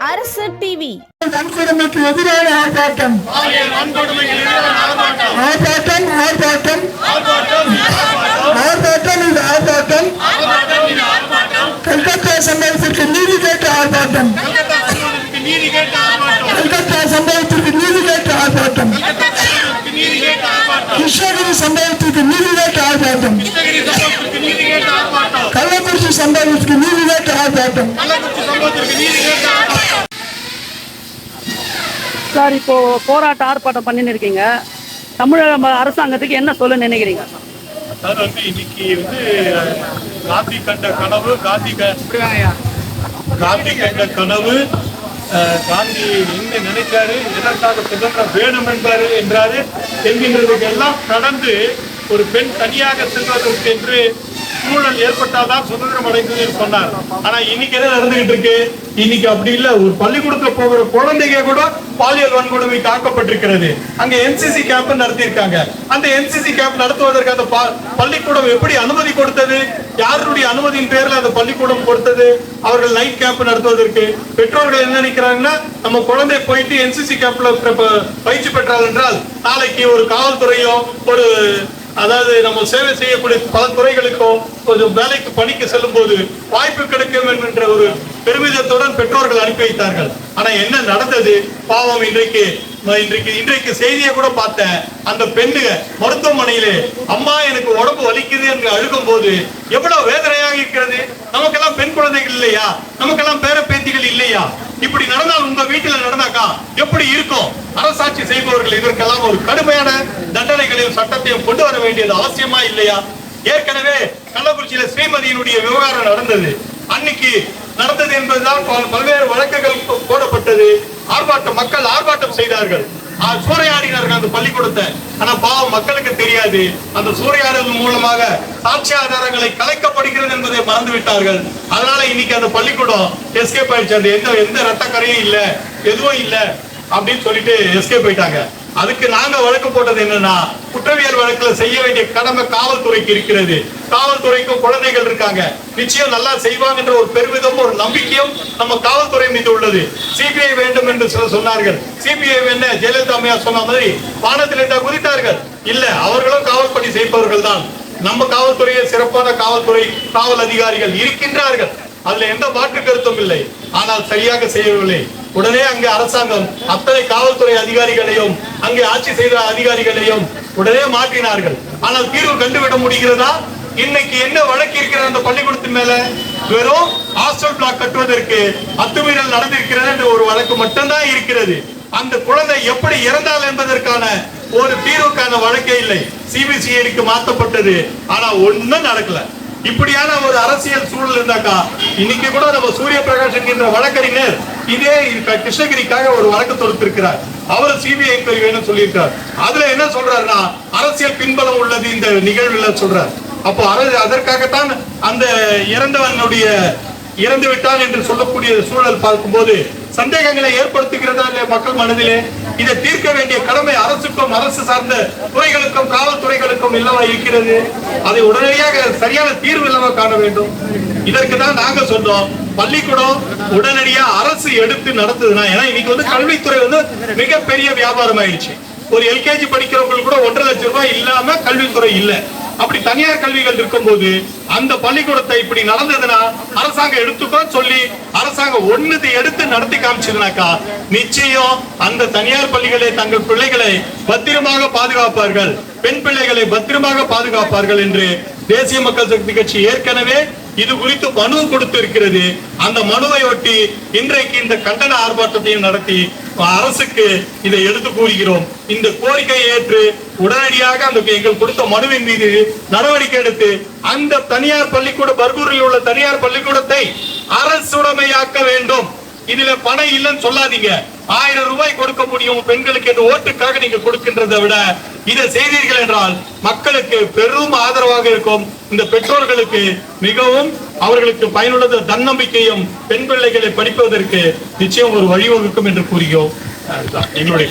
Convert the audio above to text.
அரசு டிவி. வன்கொடுமைக்கு எதிரான ஆர்ப்பாட்டம். கல்கத்தா சம்பவத்திற்கு நீதி கேட்டு ஆர்ப்பாட்டம். கல்கத்தா சம்பவத்திற்கு நீதி கேட்டு ஆர்ப்பாட்டம். கிருஷ்ணகிரி சம்பவத்திற்கு நீதி கேட்டு ஆர்ப்பாட்டம். கள்ளக்குறிச்சி சம்பவத்திற்கு நீதி கேட்டு ஆர்ப்பாட்டம். சார், இப்போ போராட்ட ஆர்ப்பாட்டம் பண்ணின்னு இருக்கீங்க. தமிழக அரசாங்கத்துக்கு என்ன சொல்ல நினைக்கிறீங்க சார்? இன்னைக்கு காந்தி கண்ட கனவு காந்தி கண்ட கனவு காந்தி என்ன நினைச்சாரு, எதற்காக சுதந்திரம் வேணும் என்றாரு என்கின்றதுக்கு எல்லாம் கடந்து ஒரு பெண் தனியாக செல்வதற்கு என்று சூழல் ஏற்பட்டாதான் சுதந்திரம் அடைந்தது சொன்னார். ஆனா இன்னைக்கு என்ன நடந்துகிட்டு இருக்கு? இன்னைக்கு அப்படி இல்ல. ஒரு பள்ளிக்கூடத்துல போகிற குழந்தைங்க கூட பாலியல் வன்கொடுமை தாக்கப்பட்டிருக்கிறது. அங்க என்சிசி கேம்ப் நடத்தியிருக்காங்க. அந்த என்சிசி கேம்ப் நடத்துவதற்கு அந்த பள்ளிக்கூடம் எப்படி அனுமதி கொடுத்தது? யாருடைய அனுமதியின் பேர்ல அந்த பள்ளிக்கூடம் கொடுத்தது? அவர்கள் நைட் கேம்ப் நடத்துவதற்கு பெற்றோர்கள் என்ன நினைக்கிறாங்கன்னா, நம்ம குழந்தை போயிட்டு என்சிசி கேம்ப்ல பயிற்சி பெற்றால் என்றால் நாளைக்கு ஒரு காவல்துறையோ ஒரு அதாவது நம்ம சேவை செய்யக்கூடிய பல துறைகளுக்கோ கொஞ்சம் வேலைக்கு பணிக்கு செல்லும் போது வாய்ப்பு கிடைக்கும் என்கின்ற ஒரு பெருமிதத்துடன் பெற்றோர்கள் அனுப்பி வைத்தார்கள். ஆனா என்ன நடந்தது? பாவம் இன்றைக்கு செய்தியை கூட பார்த்தேன். அந்த பெண்ணுங்க மருத்துவமனையிலே அம்மா எனக்கு உடம்பு வலிக்குது என்று அழுகும் போது எவ்வளவு வேதனையாக இருக்கிறது. நமக்கெல்லாம் பெண் குழந்தைகள் இல்லையா? நமக்கெல்லாம் பேர பேத்திகள் இல்லையா? இப்படி நடந்தால் உங்க வீட்டில் நடந்தாக்கா எப்படி இருக்கும்? அரசாட்சி செய்பவர்கள் இதற்கெல்லாம் ஒரு கடுமையான தண்டனைகளையும் சட்டத்தையும் கொண்டு வர வேண்டியது அவசியமா இல்லையா? ஏற்கனவே கள்ளக்குறிச்சியில ஸ்ரீமதியினுடைய விவகாரம் நடந்தது. அன்னைக்கு நடந்தது என்பதுதான் பல்வேறு வழக்குகள் போடப்பட்டது. மக்கள் ஆர்ப்பாட்டம் செய்தார்கள், சூறையாடினார்கள் அந்த பள்ளிக்கூடத்தை. ஆனா பாவம் மக்களுக்கு தெரியாது, அந்த சூறையாடல் மூலமாக சாட்சி ஆதாரங்களை கலைக்கப்படுகிறது என்பதை மறந்து விட்டார்கள். அதனால இன்னைக்கு அந்த பள்ளிக்கூடம் எஸ்கேப் ஆயிடுச்சு. அந்த எந்த ரத்தக்கரையும் இல்ல, எதுவும் இல்ல அப்படின்னு சொல்லிட்டு எஸ்கேப் போயிட்டாங்க. அதுக்கு நாங்க வழக்கு போட்டது என்னன்னா, குற்றவியல் வழக்குல செய்ய வேண்டிய கடமை காவல்துறைக்கு இருக்கிறது. காவல்துறைக்கும் குழந்தைகள் இருக்காங்க, நிச்சயம் நல்லா செய்வாங்க ஒரு பெருமிதம் ஒரு நம்பிக்கையும் நம்ம காவல்துறை மீது உள்ளது. சிபிஐ வேண்டும் என்று சொன்னார்கள். சிபிஐ என்ன ஜெயலலிதா அம்மையார் சொன்ன மாதிரி வானத்திலிட்டா குதித்தார்கள்? இல்ல, அவர்களும் காவல் பணி செய்பவர்கள் தான். நம்ம காவல்துறையை சிறப்பான காவல் அதிகாரிகள் இருக்கின்றார்கள், அதுல எந்த மாற்று கருத்தும் இல்லை. ஆனால் சரியாக செய்யவில்லை. உடனே அங்கே அரசாங்கம் அத்தனை காவல்துறை அதிகாரிகளையும் அங்கே ஆட்சி செய்த அதிகாரிகளையும் உடனே மாற்றினார்கள். ஆனால் தீர்வு கண்டுவிட முடிகிறதா? இன்னைக்கு என்ன வழக்கு இருக்கிற அந்த பள்ளிக்கூடத்தின் மேல? வெறும் ஹாஸ்டல் பிளாக் கட்டுவதற்கு அத்துமீறல் நடந்திருக்கிறது என்ற ஒரு வழக்கு மட்டும்தான் இருக்கிறது. அந்த குழந்தை எப்படி இறந்தால் என்பதற்கான ஒரு தீர்வுக்கான வழக்கே இல்லை. சிபிசிஐடிக்கு மாற்றப்பட்டது, ஆனா ஒன்னும் நடக்கல. இப்படியான ஒரு அரசியல் சூழல் இருந்தாக்கா இன்னைக்கு கூட நம்ம சூரிய பிரகாஷ் என்கின்ற வழக்கறிஞர் இதே கிருஷ்ணகிரிக்காக ஒரு வழக்கு தொடுத்திருக்கிறார். அவர் சிபிஐ என்கொயரி வேணும்னு சொல்லியிருக்கார். அதுல என்ன சொல்றாருன்னா, அரசியல் பின்பலம் உள்ளது இந்த நிகழ்வில் சொல்றார். அப்போ அதற்காகத்தான் அந்த இறந்து விட்டார் என்று சொல்லக்கூடிய சூழல் பார்க்கும்போது சந்தேகங்களை ஏற்படுத்துகிறதா இல்லையா மக்கள் மனதிலே? இதை தீர்க்க வேண்டிய கடமை அரசுக்கும் அரசு சார்ந்த துறைகளுக்கும் காவல்துறைகளுக்கும் இல்லவா இருக்கிறது? அதை உடனடியாக சரியான தீர்வு இல்லவா காண வேண்டும். இதற்கு தான் நாங்க சொன்னோம், பள்ளிக்கூடம் உடனடியா அரசு எடுத்து நடத்துதுன்னா, ஏன்னா இன்னைக்கு கல்வித்துறை மிகப்பெரிய வியாபாரம் ஆயிடுச்சு. ஒரு எல்கேஜி படிக்கிறவங்களுக்கு கூட 1.5 லட்சம் ரூபாய் இல்லாம கல்வித்துறை இல்ல. அப்படி தனியார் கல்விகள் இருக்கும்போது அந்த பள்ளிக்கூடத்தை இப்படி நடந்ததுன்னா அரசாங்கம் எடுத்துக்கோ சொல்லி அரசாங்கம் ஒண்ணுதை எடுத்து நடத்தி காமிச்சதுனாக்கா நிச்சயம் அந்த தனியார் பள்ளிகளை தங்கள் பிள்ளைகளை பத்திரமாக பாதுகாப்பார்கள், பெண் பிள்ளைகளை பத்திரமாக பாதுகாப்பார்கள் என்று தேசிய மக்கள் சக்தி கட்சி ஏற்கனவே இது குறித்து மனு கொடுத்து இருக்கிறது. அந்த மனுவை ஒட்டி இன்றைக்கு இந்த கண்டன ஆர்ப்பாட்டத்தையும் நடத்தி அரசுக்கு இதை எடுத்து கூறுகிறோம். இந்த கோரிக்கையை ஏற்று உடனடியாக அந்த எங்கள் கொடுத்த மனுவின் மீது நடவடிக்கை எடுத்து அந்த தனியார் பள்ளிக்கூட பர்கூரில் உள்ள தனியார் பள்ளிக்கூடத்தை அரசுடைமையாக்க வேண்டும். இதுல பணம் இல்லைன்னு சொல்லாதீங்க. 1000 ரூபாய் கொடுக்க முடியும் பெண்களுக்கு என்று ஓட்டுக்காக நீங்க கொடுக்கின்றதை விட இதை செய்தீர்கள் என்றால் மக்களுக்கு பெரும் ஆதரவாக இருக்கும். இந்த பெற்றோர்களுக்கு மிகவும் அவர்களுக்கு பயனுள்ள தன்னம்பிக்கையும் பெண் பிள்ளைகளை படிப்பதற்கு நிச்சயம் ஒரு வழிவகுக்கும் என்று கூறுகிறோம். எங்களுடைய